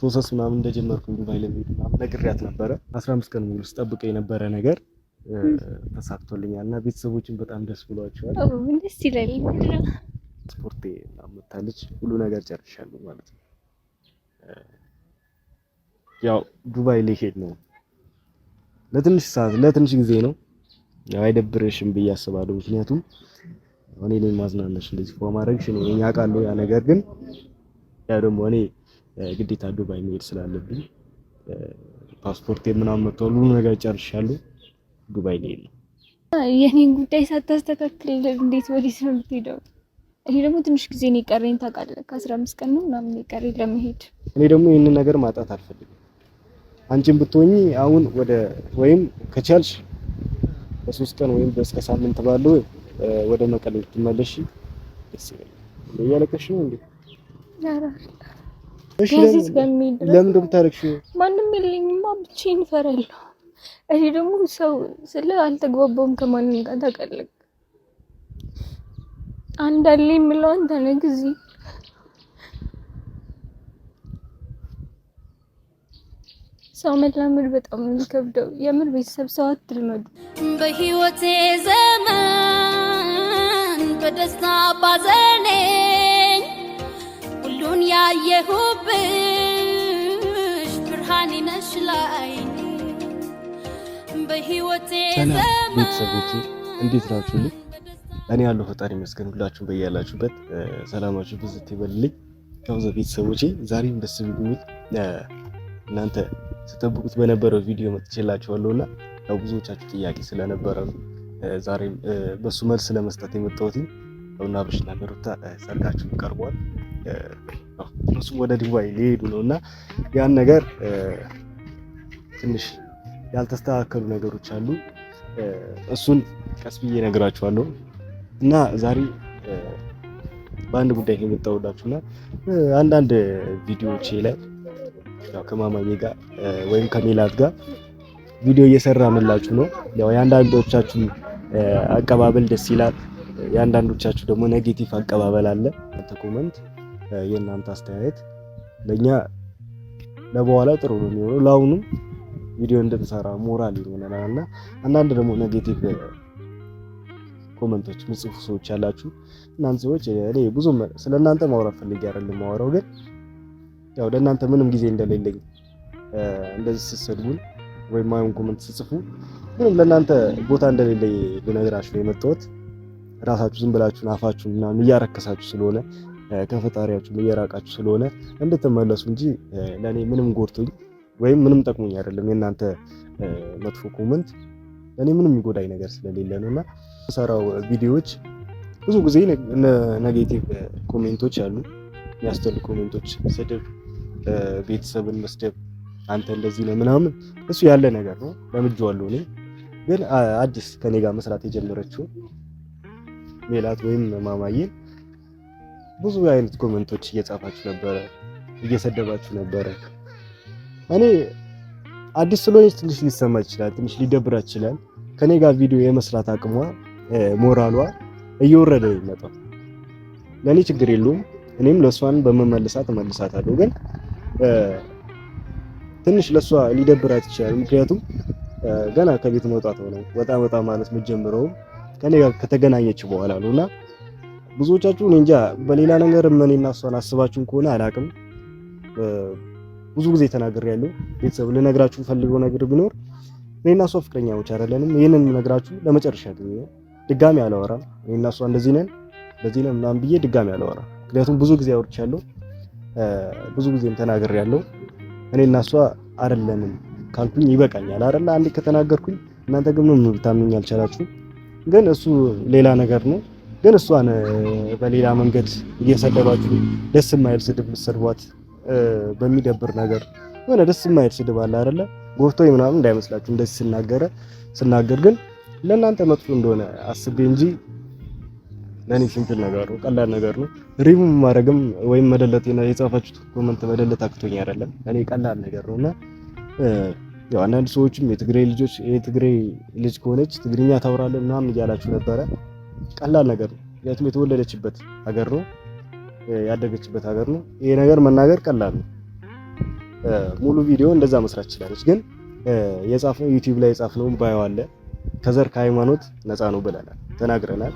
ፕሮሰስ ምናምን እንደጀመርኩኝ ዱባይ ለመሄድ ምናምን ነግሬያት ነበረ። 15 ቀን ሙሉ ስጠብቀው የነበረ ነገር ተሳክቶልኛል እና ቤተሰቦችን በጣም ደስ ብሏቸዋል። ደስ ይላል። ስፖርቴ አመጣለች ሁሉ ነገር ጨርሻለሁ ማለት ነው። ያው ዱባይ ልሄድ ነው ለትንሽ ጊዜ ነው። ያው አይደብርሽም ብዬ አስባለሁ። ምክንያቱም እኔ ነኝ ማዝናናሽ እንደዚህ ፎ ማድረግሽ እኔ ነኝ አውቃለሁ። ያ ነገር ግን ያው ደግሞ እኔ ግዴታ ዱባይ መሄድ ስላለብኝ ፓስፖርቴ ምናምን መጥቷል፣ ሁሉ ነገር ጨርሻለሁ። ዱባይ ልሄድ ነው። የኔን ጉዳይ ሳታስተካክል እንዴት ወዲህ ነው የምትሄደው? እኔ ደግሞ ትንሽ ጊዜ ነው የቀረኝ ታውቃለህ። ከ15 ቀን ነው ምናምን የቀረኝ ለመሄድ። እኔ ደግሞ ይሄንን ነገር ማጣት አልፈልግም። አንቺም ብትሆኚ አሁን ወይም ከቻልሽ በ3 ቀን ወይም እስከ ሳምንት ባለው ወደ መቀሌ ትመለሺ ደስ ይላል። እያለቀሽ ነው እንዴ? እሺ ለምን እንደምታለቅሺው? ማንም የለኝማ ብቻዬን እፈራለሁ። እኔ ደግሞ ሰው ስለ አልተግባባውም ከማንም ጋር ታውቃለህ። አንድ አለ የምለው አንተ ነህ ጊዜ ሰው መላመድ በጣም ነው የሚከብደው። የምር ቤተሰብ ሰው አትልመዱ። በህይወቴ ዘመን በደስታ ባዘኔ ሁሉን ያየሁብሽ ብርሃኔ ነሽ ላይ በህይወቴ ዘመን ቤተሰቦቼ እንዴት ናችሁ? እኔ ያለው ፈጣሪ ይመስገን። ሁላችሁም በያላችሁበት ሰላማችሁ ብዝት ይበልልኝ። ከዛ ቤተሰቦቼ ዛሬም ደስ ቢሉኝ እናንተ ስትጠብቁት በነበረው ቪዲዮ መጥቼላችኋለሁና ያው ብዙዎቻችሁ ጥያቄ ስለነበረ ዛሬም በሱ መልስ ለመስጠት የመጣሁት ነውና አብርሽና ሩታ ሰርጋችሁ ቀርቧል። እነሱም ወደ ዱባይ ሊሄዱ ነውና ያን ነገር ትንሽ ያልተስተካከሉ ነገሮች አሉ። እሱን ቀስ ብዬ እነግራችኋለሁ እና ዛሬ በአንድ ጉዳይ የመጣሁላችሁና አንዳንድ ቪዲዮዎቼ ላይ ያው ከማማዬ ጋር ወይም ከሜላት ጋር ቪዲዮ እየሰራንላችሁ ነው። ያው የአንዳንዶቻችሁ አቀባበል ደስ ይላል፣ የአንዳንዶቻችሁ ደግሞ ኔጌቲቭ አቀባበል አለ። ኮሜንት የእናንተ አስተያየት ለኛ ለበኋላ ጥሩ ነው የሚሆነው፣ ለአሁኑ ቪዲዮ እንድንሰራ ሞራል ይሆነናልና አንዳንድ ደግሞ ኔጌቲቭ ኮሜንቶች ምጽፉ ሰዎች ያላችሁ እናንተ ሰዎች እኔ ብዙም ስለናንተ ማውራት ፈልጌ አይደለም ማወራው፣ ግን ያው ለእናንተ ምንም ጊዜ እንደሌለኝ እንደዚህ ስትሰድቡን ወይም ማይሆን ኮሜንት ስትጽፉ ምንም ለእናንተ ቦታ እንደሌለኝ ልነግራችሁ ነው የመጣሁት። ራሳችሁ ዝም ብላችሁ አፋችሁ ምናምን እያረከሳችሁ ስለሆነ ከፈጣሪያችሁ እየራቃችሁ ስለሆነ እንድትመለሱ እንጂ ለኔ ምንም ጎርቶኝ ወይም ምንም ጠቅሞኝ አይደለም። የእናንተ መጥፎ ኮሜንት ለኔ ምንም የሚጎዳኝ ነገር ስለሌለ ነውና ሰራው ቪዲዮዎች ብዙ ጊዜ ኔጌቲቭ ኮሜንቶች አሉ፣ የሚያስጠሉ ኮሜንቶች፣ ስድብ፣ ቤተሰብን መስደብ፣ አንተ እንደዚህ ነው ምናምን እሱ ያለ ነገር ነው። ለምጄዋለሁ። እኔ ግን አዲስ ከኔ ጋር መስራት የጀመረችው ሜላት ወይም ማማዬን ብዙ አይነት ኮሜንቶች እየጻፋችሁ ነበረ፣ እየሰደባችሁ ነበረ። እኔ አዲስ ስለሆነች ትንሽ ሊሰማ ይችላል፣ ትንሽ ሊደብራት ይችላል። ከኔ ጋር ቪዲዮ የመስራት አቅሟ ሞራሏ እየወረደ ይመጣል። ለኔ ችግር የለውም፣ እኔም ለሷን በመመለሳት እመልሳታለሁ። ግን ትንሽ ለሷ ሊደብራት ይችላል። ምክንያቱም ገና ከቤት መውጣት ሆነ ወጣ ማለት የምትጀምረው ከኔ ጋር ከተገናኘች በኋላ ነውና ብዙዎቻችሁ እኔ እንጃ በሌላ ነገር እኔና እሷን አስባችሁን ከሆነ አላቅም። ብዙ ጊዜ ተናግሬያለሁ። ቤተሰብ ልነግራችሁ ፈልገው ነገር ቢኖር እኔና እሷ ፍቅረኛሞች አይደለንም። ይሄንን ነግራችሁ ለመጨረሻ ጊዜ ነው። ድጋሚ አላወራም። እኔና እሷ እንደዚህ ነን ምናምን ብዬ ድጋሚ አላወራም። ምክንያቱም ብዙ ጊዜ አውርቻለሁ፣ ብዙ ጊዜም ተናግሬያለሁ። እኔና እሷ አይደለንም ካልኩኝ ይበቃኛል አይደል? አንዴ ከተናገርኩኝ እናንተ ግን ምንም ልታምኑኝ አልቻላችሁ። ግን እሱ ሌላ ነገር ነው። ግን እሷን በሌላ መንገድ እየሰደባችሁ ደስ የማይል ስድብ ልትሰድቧት በሚደብር ነገር የሆነ ደስ የማይል ስድብ አለ አይደለ? ጎርቶኝ ምናምን እንዳይመስላችሁ እንደዚህ ስናገር ግን ለእናንተ መጥፎ እንደሆነ አስቤ እንጂ ለኔ ሲምፕል ነገር ነው፣ ቀላል ነገር ነው። ሪሙቭ ማድረግም ወይም መደለት የጻፋችሁት ኮሜንት መደለት አቅቶኝ አይደለም፣ እኔ ቀላል ነገር ነውና ያው አንዳንድ ሰዎችም የትግሬ ልጅ ከሆነች ትግርኛ ታወራለህ ምናምን እያላችሁ ነበረ። ቀላል ነገር ነው። ምክንያቱም የተወለደችበት ሀገር ነው፣ ያደገችበት ሀገር ነው። ይሄ ነገር መናገር ቀላል ነው። ሙሉ ቪዲዮ እንደዛ መስራት ትችላለች። ግን የጻፍነው ዩቲዩብ ላይ የጻፍነው ባዮ አለ ከዘር ከሃይማኖት ነፃ ነው ብለናል ተናግረናል።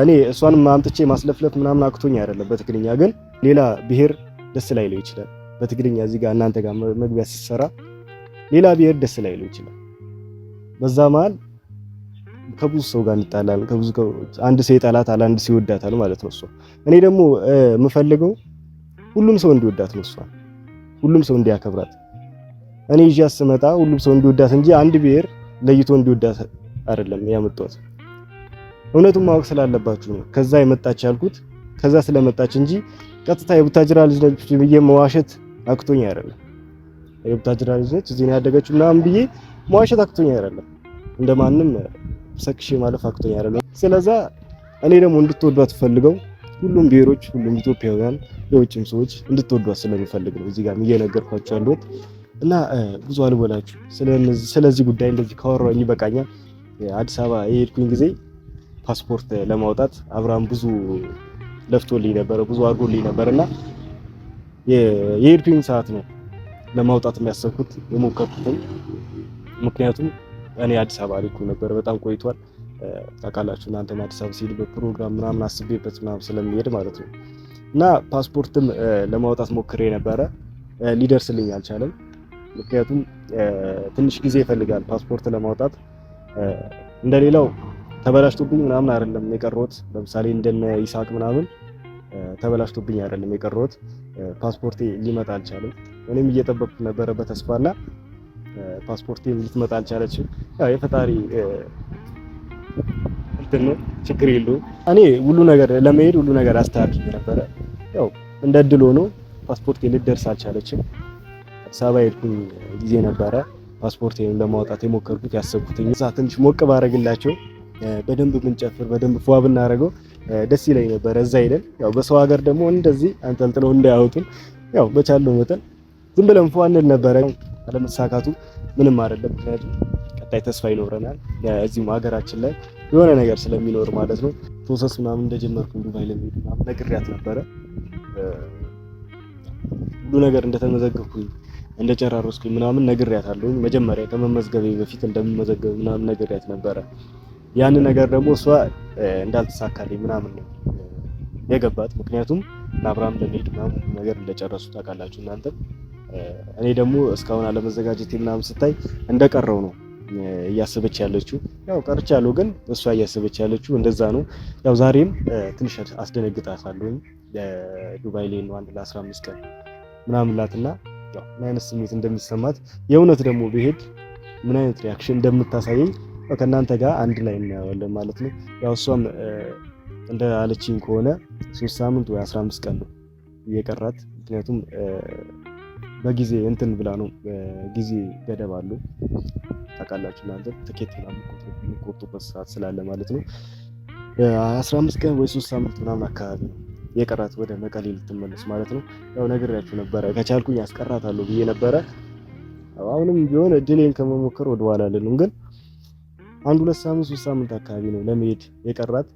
እኔ እሷንም አምጥቼ ማስለፍለፍ ምናምን አክቶኝ አይደለም። በትግርኛ ግን ሌላ ብሔር ደስ ላይለው ይችላል። በትግርኛ እዚህ ጋር እናንተ ጋር መግቢያ ሲሰራ ሌላ ብሔር ደስ ላይለው ይችላል። በዛ መሀል ከብዙ ሰው ጋር እንጣላለን። ከብዙ አንድ ሰው ይጣላታል፣ አንድ ሰው ይወዳታል ማለት ነው። እሷ እኔ ደግሞ የምፈልገው ሁሉም ሰው እንዲወዳት ነው። እሷ ሁሉም ሰው እንዲያከብራት እኔ ይዤ ስመጣ ሁሉም ሰው እንዲወዳት እንጂ አንድ ብሔር ለይቶ እንዲወዳት አይደለም ያመጣሁት። እውነቱን ማወቅ ስላለባችሁ ነው ከዛ የመጣች ያልኩት። ከዛ ስለመጣች እንጂ ቀጥታ የቡታጅራ ልጅ ነች ብዬ መዋሸት አክቶኝ አይደለም። የቡታጅራ ልጅ ነች እዚህ ነው ያደገችው ምናምን ብዬ መዋሸት አክቶኝ አይደለም። እንደማንም ሰክሼ ማለፍ አክቶኝ አይደለም። ስለዛ እኔ ደግሞ እንድትወዷት ፈልገው ሁሉም ብሔሮች፣ ሁሉም ኢትዮጵያውያን፣ የውጭም ሰዎች እንድትወዷት ስለሚፈልግ ነው እዚህ ጋር እየነገርኳችሁ ያለሁት። እና ብዙ አልበላችሁ ስለዚህ ጉዳይ እንደዚህ ካወራሁኝ ይበቃኛል። አዲስ አበባ የሄድኩኝ ጊዜ ፓስፖርት ለማውጣት አብርሃም ብዙ ለፍቶልኝ ነበር፣ ብዙ አድርጎልኝ ነበርና የሄድኩኝ ሰዓት ነው ለማውጣት የሚያሰብኩት የሞከርኩት። ምክንያቱም እኔ አዲስ አበባ ልኩ ነበር፣ በጣም ቆይቷል። ታውቃላችሁ እናንተም አዲስ አበባ ሲሄድ በፕሮግራም ምናምን አስቤበት ምናምን ስለሚሄድ ማለት ነው። እና ፓስፖርትም ለማውጣት ሞክሬ ነበረ፣ ሊደርስልኝ አልቻለም። ምክንያቱም ትንሽ ጊዜ ይፈልጋል ፓስፖርት ለማውጣት። እንደሌላው ተበላሽቶብኝ ምናምን አይደለም የቀረሁት። ለምሳሌ እንደነ ይሳቅ ምናምን ተበላሽቶብኝ አይደለም የቀረሁት፣ ፓስፖርቴ ሊመጣ አልቻለም። እኔም እየጠበቅኩ ነበረ በተስፋና ፓስፖርቴ ልትመጣ አልቻለችም። ያው የፈጣሪ እንትን ነው፣ ችግር የለውም። እኔ ሁሉ ነገር ለመሄድ ሁሉ ነገር አስተካክዬ ነበረ። ያው እንደ እድል ሆኖ ፓስፖርቴ ልትደርስ አልቻለችም። አዲስ አበባ ሄድኩኝ ጊዜ ነበረ ፓስፖርቴን ለማውጣት የሞከርኩት ያሰብኩትኝ። እዛ ትንሽ ሞቅ ባረግላቸው በደንብ ብንጨፍር በደንብ ፏ ብናደርገው ደስ ይለኝ ነበረ። እዛ ሄደን ያው በሰው ሀገር ደግሞ እንደዚህ አንጠልጥለው እንዳያወጡን ያው በቻለው መጠን ዝም ብለን ፏ እንል ነበረ። አለመሳካቱ ምንም አይደለም፣ ምክንያቱም ቀጣይ ተስፋ ይኖረናል እዚህም ሀገራችን ላይ የሆነ ነገር ስለሚኖር ማለት ነው። ፕሮሰስ ምናምን እንደጀመርኩ ዱባይ ለሚሄድ ምናምን ነግሬያት ነበረ። ሁሉ ነገር እንደተመዘገብኩኝ እንደጨራረስኩኝ ምናምን ነግሬያታለሁ። መጀመሪያ ከመመዝገቤ በፊት እንደምመዘገብ ምናምን ነግሬያት ነበረ። ያን ነገር ደግሞ እሷ እንዳልተሳካልኝ ምናምን ነው የገባት። ምክንያቱም አብርሃም ለሚሄድ ምናምን ነገር እንደጨረሱ ታውቃላችሁ እናንተም። እኔ ደግሞ እስካሁን አለመዘጋጀቴ ምናምን ስታይ እንደቀረው ነው እያሰበች ያለችው። ያው ቀርቻለሁ፣ ግን እሷ እያሰበች ያለችው እንደዛ ነው። ያው ዛሬም ትንሽ አስደነግጣታለሁ። ዱባይ ላይ ነው አንድ ለ15 ቀን ምናምን ላትና ያው ምን አይነት ስሜት እንደሚሰማት የእውነት ደግሞ ብሄድ ምን አይነት ሪአክሽን እንደምታሳየኝ ከእናንተ ጋር አንድ ላይ እናየዋለን ማለት ነው። ያው እሷም እንደ አለችኝ ከሆነ 3 ሳምንት ወይ 15 ቀን ነው እየቀራት። ምክንያቱም በጊዜ እንትን ብላ ነው፣ ጊዜ ገደብ አለው ታውቃላችሁ እናንተ፣ ትኬት ምናምን የምትቆርጡበት ሰዓት ስላለ ማለት ነው። 15 ቀን ወይ 3 ሳምንት ምናምን አካባቢ ነው የቀራት ወደ መቀሌ ልትመለስ ማለት ነው። ያው ነግሬያችሁ ነበረ ከቻልኩኝ አስቀራታለሁ ብዬ ነበረ። አሁንም ቢሆን እድሌን ከመሞከር ወደ ኋላ አልልም፣ ግን 1-2 ሳምንት 3 ሳምንት አካባቢ ነው ለመሄድ የቀራት።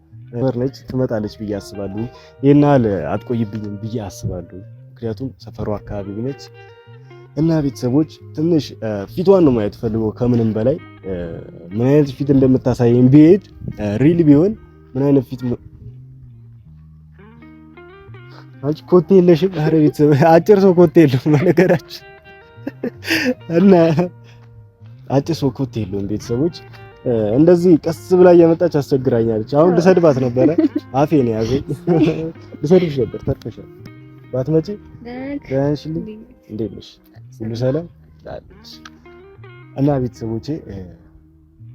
ነች ትመጣለች ብዬ አስባለሁ። ይሄን ያህል አትቆይብኝም ብዬ አስባለሁ፣ ምክንያቱም ሰፈሯ አካባቢ ነች። እና ቤተሰቦች ትንሽ ፊቷን ነው ማየት ፈልገው ከምንም በላይ ምን አይነት ፊት እንደምታሳየኝ ብሄድ ሪል ቢሆን ምን አይነት ፊት አንቺ ኮቴ የለሽም። ኧረ ቤተሰብ አጭር ሰው ኮቴ የለውም በነገራችን እና አጭር ሰው ኮቴ የለውም ቤተሰቦች። እንደዚህ ቀስ ብላ እየመጣች አስቸግራኛለች። አሁን ልሰድባት ነበረ፣ አፌ ነው ያዘኝ። ልሰድብሽ ነበር ተርፈሻል። ባትመጪ ደህንሽልኝ። እንዴት ነሽ? ሁሉ ሰላም? እና ቤተሰቦቼ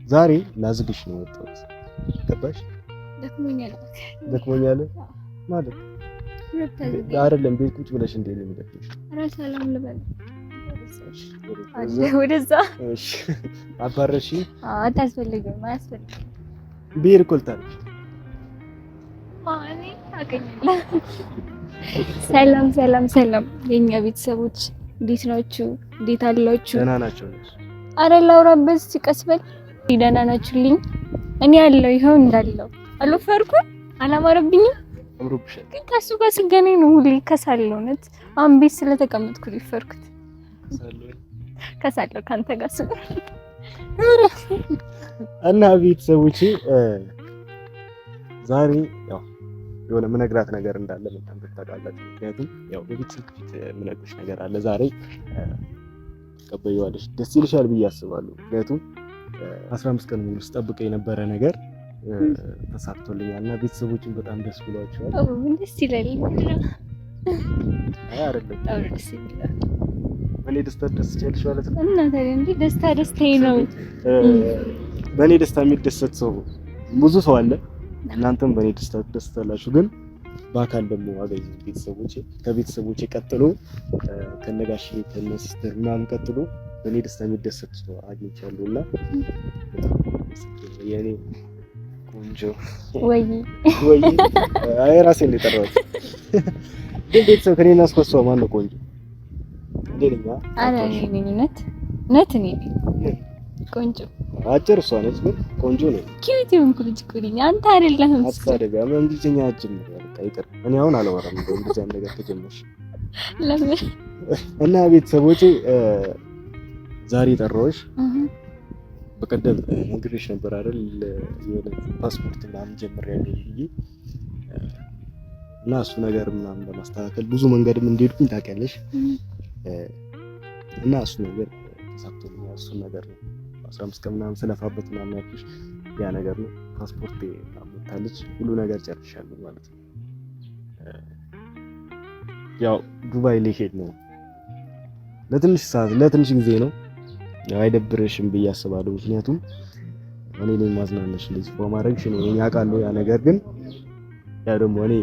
ዛሬ ላዝግሽ ነው የወጣሁት። ገባሽ? ደክሞኛል ማለት አይደለም። ቤት ቁጭ ብለሽ እንዴት ነው የሚደክምሽ? ኧረ ሰላም ልበል ወደዛ። እሺ አባረሽ? አታስፈልግም፣ አያስፈልግም። ብሄር ቆልታለሽ። አኔ አገኘላ። ሰላም ሰላም ሰላም የኛ ቤተሰቦች እንዴት ናችሁ? እንዴት አላችሁ? ደህና ናቸው። አረ ላውራበት ሲቀስበል ደህና ናችሁልኝ? እኔ ያለው ይኸው እንዳለው አልወፈርኩም፣ አላማረብኝም። አምሮብሻል። ግን ከሱ ጋር ስገናኝ ነው ሁሌ ከሳለው። እውነት አሁን ቤት ስለተቀመጥኩ ይፈርኩት ከሳለሁ ካንተ ጋር ስለ እና ቤተሰቦቼ ዛሬ ያው የሆነ ምነግራት ነገር እንዳለ በጣም ታውቃላችሁ። ምክንያቱም ያው በቤተሰብ ፊት ምነግርሽ ነገር አለ ዛሬ ቀበይዋለሽ። ደስ ይልሻል ብዬ አስባለሁ። ምክንያቱም 15 ቀን ሙሉ ስጠብቀ የነበረ ነገር ተሳክቶልኛል እና ቤተሰቦችን በጣም ደስ ብሏቸዋል። ደስ ይላል። አይ አይደለም ደስ ይላል። በኔ ደስታ ደስ ይልሽ ማለት ነው። እና ታዲያ እንዴ ደስታ ደስታዬ ነው። በኔ ደስታ የሚደሰት ሰው ብዙ ሰው አለ። እናንተም በኔ ደስታ ትደሰታላችሁ። ግን በአካል ደግሞ አገኘ ቤተሰቦቼ ከቤተሰቦቼ ቀጥሎ ከነጋሽ ከነሲስተር ምናምን ቀጥሎ በኔ ደስታ የሚደሰት ሰው አግኝቻለሁና የኔ ቆንጆ ወይ አይ ራሴን ነው የጠራሁት። ግን ቤተሰብ ከኔና እስከሷ ማን ነው ቆንጆ? እንደኛ አረ እኔ ነት እኔ ቆንጆ አጭር እሷ ነች፣ ግን ቆንጆ ነው። ኪዩት የሆንኩ ልጅ እኮ ነኝ። አንተ አይደለህም። አስታደጋ እንግሊዝኛ አጅምር በቃ ይቅር። እኔ አሁን አላወራም እንግሊዝኛ ነገር ተጀመርሽ። ለምን እና ቤተሰቦቼ ዛሬ ጠራሁሽ። በቀደም ነግሬሽ ነበር አይደል? የሆነ ፓስፖርት ምናምን ጀምሬያለሁ ብዬ እና እሱ ነገር ምናምን ለማስተካከል ብዙ መንገድም እንደሄድኩኝ ታውቂያለሽ። እና እሱ ነገር ተሳክቶልኛል። እሱ ነገር ነው 15 ቀን ምናምን ስለፋበት ምናምን ያልኩሽ ያ ነገር ነው። ፓስፖርት አመጣለች፣ ሁሉ ነገር ጨርሻለሁ ማለት ነው። ያው ዱባይ ልሄድ ነው። ለትንሽ ሰዓት ለትንሽ ጊዜ ነው። ያው አይደብርሽም ብዬ አስባለሁ። ምክንያቱም እኔ ነኝ ማዝናናሽ እንደዚህ በማድረግሽ ነው ያውቃለሁ። ያ ነገር ግን ያ ደግሞ እኔ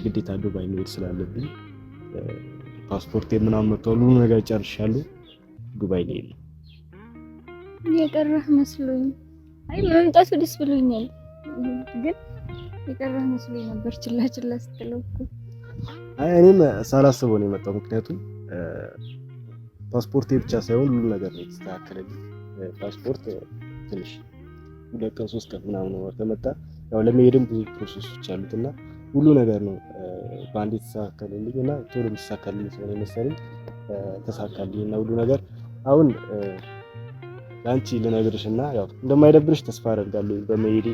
ግዴታ ዱባይ መሄድ ስላለብኝ ፓስፖርት ምናምን መጥቷል፣ ሁሉ ነገር ጨርሻለሁ። ዱባይ ልሄድ ነው። የቀረህ መስሎኝ። አይ መምጣቱ ደስ ብሎኛል፣ ግን የቀረህ መስሎኝ ነበር ችላ ስትለው እኮ። አይ እኔም ሳላስበው ነው የመጣው። ምክንያቱም ፓስፖርቴ ብቻ ሳይሆን ሁሉ ነገር ነው የተስተካከለልኝ። ፓስፖርት ትንሽ 2 ቀን 3 ቀን ምናምን ነው ከመጣ። ያው ለመሄድም ብዙ ፕሮሰሶች አሉትና ሁሉ ነገር ነው በአንዴ ተስተካከለልኝ እና ቶሎ የሚስተካከልልኝ ስለሆነ መሰለኝ ተሳካልኝ እና ሁሉ ነገር አሁን ላንቺ ልነግርሽና ያው እንደማይደብርሽ ተስፋ አደርጋለሁ በመሄዴ።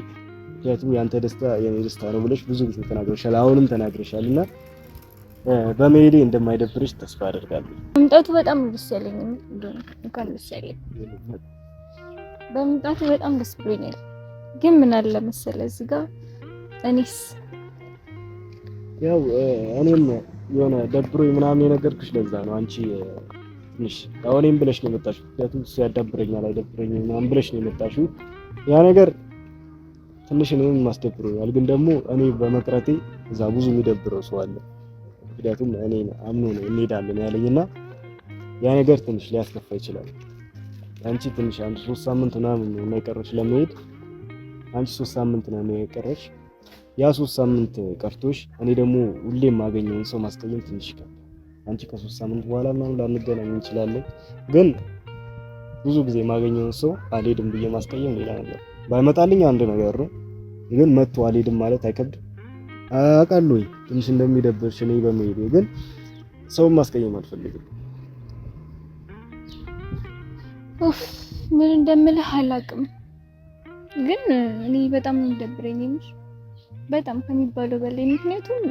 ምክንያቱም ያንተ ደስታ የኔ ደስታ ነው ብለሽ ብዙ ጊዜ ተናግረሻል፣ አሁንም ተናግረሻልና በመሄዴ እንደማይደብርሽ ተስፋ አደርጋለሁ። መምጣቱ በጣም ደስ ያለኝ እንኳን ደስ ያለኝ። በመምጣቱ በጣም ደስ ብሎኛል። ግን ምን አለ መሰለ እዚህ ጋር እኔስ ያው እኔም የሆነ ደብሮኝ ምናምን የነገርኩሽ ለዛ ነው። አንቺ ትንሽ እኔም ብለሽ ነው የመጣሽው። ምክንያቱም እሱ ያዳብረኛል አይደብረኝም ምናምን ብለሽ ነው የመጣሽው። ያ ነገር ትንሽ እኔም ማስደብሮኛል። ግን ደግሞ እኔ በመቅረቴ እዛ ብዙ የሚደብረው ሰው አለ። ምክንያቱም እኔ አምኖ ነው እንሄዳለን ያለኝና ያ ነገር ትንሽ ሊያስከፋ ይችላል። አንቺ ትንሽ 3 ሳምንት ምናምን ነው የቀረሽ ለመሄድ። አንቺ 3 ሳምንት ነው የቀረሽ። ያ 3 ሳምንት ቀርቶሽ እኔ ደግሞ ሁሌም ማገኘውን ሰው ማስቀየም ትንሽ ይከብዳል። አንቺ ከ3 ሳምንት በኋላ ምናምን ላንገናኝ እንችላለን። ግን ብዙ ጊዜ ማገኘውን ሰው አልሄድም ብዬ ማስቀየም ሌላ ነገር። ባይመጣልኝ አንድ ነገር ነው፣ ግን መጥቶ አልሄድም ማለት አይከብድም። አውቃለሁ ትንሽ እንደሚደብርሽ እኔ በመሄዴ፣ ግን ሰውን ማስቀየም አልፈልግም። ምን እንደምልህ አላውቅም፣ ግን እኔ በጣም ነው የሚደብረኝ በጣም ከሚባለው በላይ። ምክንያቱም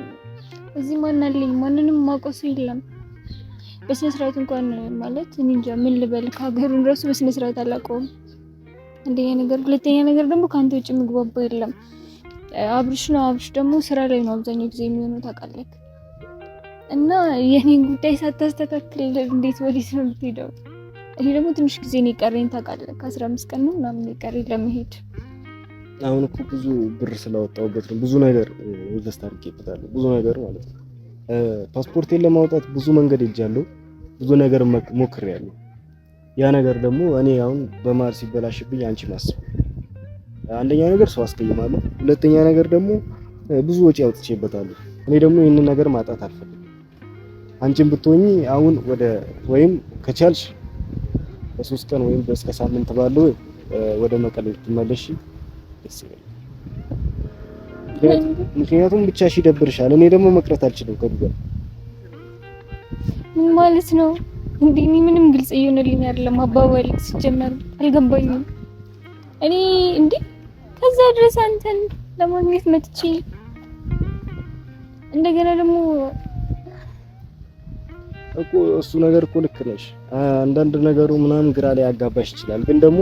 እዚህ ማን አለኝ? ማንንም ማውቀው ሰው የለም። በስነ ስርዓት እንኳን ማለት እኔ እንጃ ምን ልበል፣ ከሀገሩን ራሱ በስነ ስርዓት አላውቀውም። አንደኛ ነገር፣ ሁለተኛ ነገር ደግሞ ከአንተ ውጭ ምግባባ የለም። አብርሽ ደግሞ ስራ ላይ ነው አብዛኛው ጊዜ የሚሆነው ታውቃለህ። እና የኔን ጉዳይ ሳታስተካክል እንዴት ወዲህ ነው የምትሄደው? እኔ ደግሞ ትንሽ ጊዜ ነው የቀረኝ ታውቃለህ። ከ15 ቀን ነው ምናምን የቀረኝ ለመሄድ። አሁን እኮ ብዙ ብር ስላወጣሁበት ነው፣ ብዙ ነገር ኢንቨስት አድርጌበታለሁ፣ ብዙ ነገር ማለት ነው። ፓስፖርቴን ለማውጣት ብዙ መንገድ ሄጃለሁ፣ ብዙ ነገር ሞክሬያለሁ። ያ ነገር ደግሞ እኔ አሁን በማር ሲበላሽብኝ አንቺ ማስብ፣ አንደኛ ነገር ሰው አስቀይማለሁ፣ ሁለተኛ ነገር ደግሞ ብዙ ወጪ አውጥቼበታለሁ። እኔ ደግሞ ይህንን ነገር ማጣት አልፈልግም። አንቺም ብትሆኚ አሁን ወይም ከቻልሽ በ3 ቀን ወይም እስከ ሳምንት ባለው ወደ መቀሌ ትመለሺ ደስ ይላል። ምክንያቱም ብቻሽ ይደብርሻል። እኔ ደግሞ መቅረት አልችልም ከዱባይ። ምን ማለት ነው? እንዴ እኔ ምንም ግልጽ እየሆነልኝ አይደለም። አባባል ሲጀመር አልገባኝም። እኔ እንዴ ከዛ ድረስ አንተን ለማግኘት መጥቼ እንደገና ደግሞ እኮ እሱ ነገር እኮ ልክ ነሽ። አንዳንድ ነገሩ ምናምን ግራ ላይ ያጋባሽ ይችላል፣ ግን ደግሞ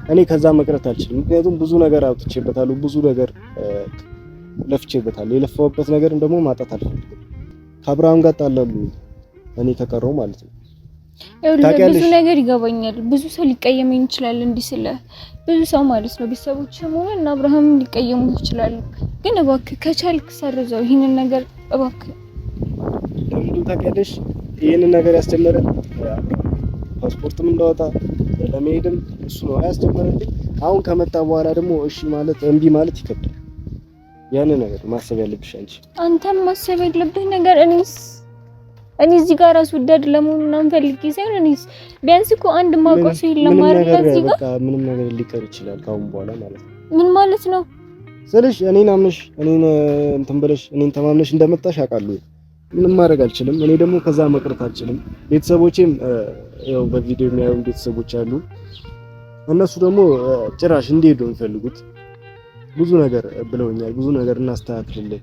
እኔ ከዛ መቅረት አልችልም። ምክንያቱም ብዙ ነገር አውጥቼበታለሁ፣ ብዙ ነገር ለፍቼበታለሁ። የለፋውበት ነገርን ደግሞ ማጣት አልፈልግም። ከአብርሃም ጋር ጣላሉ እኔ ከቀረው ማለት ነው። ብዙ ነገር ይገባኛል። ብዙ ሰው ሊቀየመኝ ይችላል እንዲህ ስለ ብዙ ሰው ማለት ነው። ቤተሰቦችም ሆነ እና አብርሃም ሊቀየሙ ይችላሉ። ግን እባክህ ከቻልክ ሰርዘው ይሄንን ነገር እባክህ። ለምን ታውቂያለሽ? ይሄንን ነገር ያስጀመረ ፓስፖርትም እንዳወጣ ለመሄድም እሱ ነው ያስጀመረልኝ። አሁን ከመጣ በኋላ ደግሞ እሺ ማለት እምቢ ማለት ይከብዳል። ያንን ነገር ማሰብ ያለብሽ አንተም ማሰብ ያለብህ ነገር እኔ እዚህ ጋር ራስ ወዳድ ለመሆን ምናምን ፈልጌ ሳይሆን እኔስ ቢያንስ እኮ አንድ ማቆስ የለም ማለት ነው። እዚህ ጋር ምንም ነገር ሊቀር ይችላል ካሁን በኋላ ማለት ነው። ምን ማለት ነው ስልሽ እኔን አምነሽ እኔን እንትን ብለሽ እኔን ተማምነሽ እንደመጣሽ አውቃለሁ። ምንም ማድረግ አልችልም። እኔ ደግሞ ከዛ መቅረት አልችልም። ቤተሰቦቼም ያው በቪዲዮ የሚያዩ ቤተሰቦች አሉ። እነሱ ደግሞ ጭራሽ እንዲሄዱ የሚፈልጉት ብዙ ነገር ብለውኛል። ብዙ ነገር እናስተካክልልህ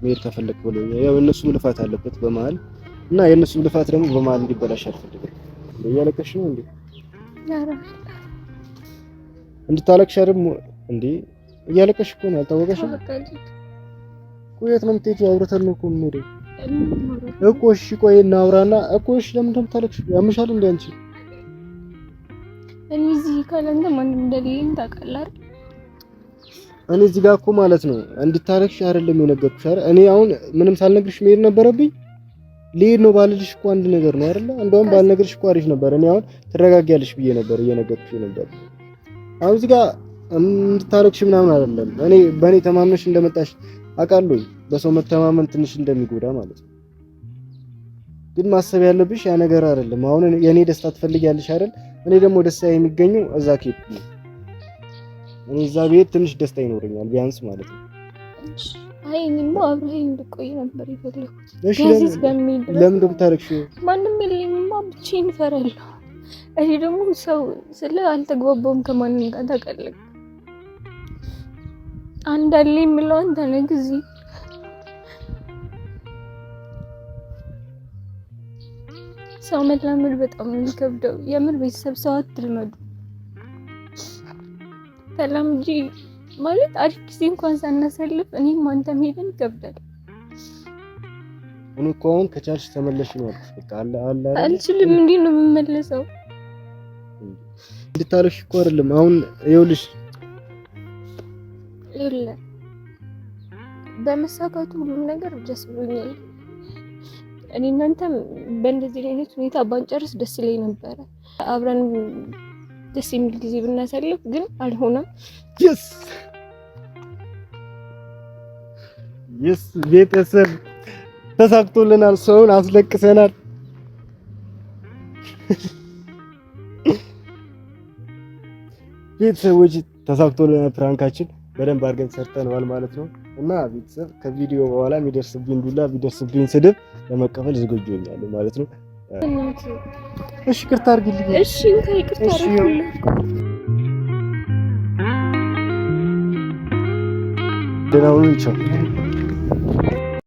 መሄድ ከፈለክ ብለውኛል። ያው እነሱም ልፋት አለበት በመሀል እና የእነሱም ልፋት ደግሞ በመሀል እንዲበላሽ አልፈልግም። እያለቀሽ ነው እንዴ? እንድታለቅሽ አይደል እንዴ? እያለቀሽ እኮ ነው። አልታወቀሽም? ቆየት ነው የምትሄጂው? አውርተን ነው እኮ የምንሄደው እኮ። እሺ ቆይ እናውራና እኮ። እሺ ለምን እንደምታለቅሽ ያምሻል እንዴ አንቺ? እኔ እዚህ ካለንተ ማንም እንደሌለኝ ታውቃለህ አይደል? እኔ እዚህ ጋር እኮ ማለት ነው እንድታለቅሽ አይደለም የነገርኩሽ አይደል? እኔ አሁን ምንም ሳልነግርሽ መሄድ ነበረብኝ። ልሄድ ነው ባልልሽ እኮ አንድ ነገር ነው አይደል? እንደውም ባልነግርሽ እኮ አሪፍ ነበር። እኔ አሁን ትረጋጊያለሽ ብዬ ነበር እየነገርኩሽ ነበር። አሁን እዚህ ጋር እንድታለቅሽ ምናምን አይደለም። እኔ በእኔ ተማምነሽ እንደመጣሽ አውቃለሁ። በሰው መተማመን ትንሽ እንደሚጎዳ ማለት ነው። ግን ማሰብ ያለብሽ ያ ነገር አይደለም። አሁን የኔ ደስታ ትፈልጊያለሽ አይደል? እኔ ደግሞ ደስታ የሚገኘው እዛ ኬት ነው። እኔ እዛ ቤት ትንሽ ደስታ ይኖረኛል ቢያንስ ማለት ነው። አይ እኔማ አብረኸኝ እንድቆይ ነበር የፈለኩት። እሺ ለምን እንደምታረክሽው? ማንም የለኝማ፣ ብቻዬን እፈራለሁ። እኔ ደግሞ ሰው ስለ አልተግባባውም ከማንም ጋር ታውቃለህ። አንድ አለ የምለው አንተ ነህ። ጊዜ ሰው መላመድ በጣም የሚከብደው የምር። ቤተሰብ ሰው አትልመዱ። ተላምጂ ማለት አሪፍ ጊዜ እንኳን ሳናሳልፍ እኔም አንተም ሄደን ይከብዳል። እኔ እኮ አሁን ከቻልሽ ተመለሽ ነው ያልኩሽ። በቃ አለ አልችልም። እንዴ ነው የምመለሰው? እንድታለሽ እኮ አይደለም አሁን ይኸውልሽ በመሳካቱ ሁሉም ነገር ደስ ብሎኛል። እኔ እናንተም በእንደዚህ አይነት ሁኔታ ባንጨርስ ደስ ይለኝ ነበረ። አብረን ደስ የሚል ጊዜ ብናሳልፍ፣ ግን አልሆነም። የስ ቤተሰብ ተሳክቶልናል። ሰውን አስለቅሰናል። ቤተሰቦች ተሳክቶልናል። ፕራንካችን በደንብ አድርገን ሰርተነዋል ማለት ነው። እና ቤተሰብ ከቪዲዮ በኋላ የሚደርስብኝ ዱላ ቢደርስብኝ ስድብ ለመቀበል ዝግጁ ሆኛለሁ ማለት ነው። እሺ ይቅርታ አድርግልኝ። እሺ ይቅርታ አድርግልኝ። ደህና ሁኑ። ቻው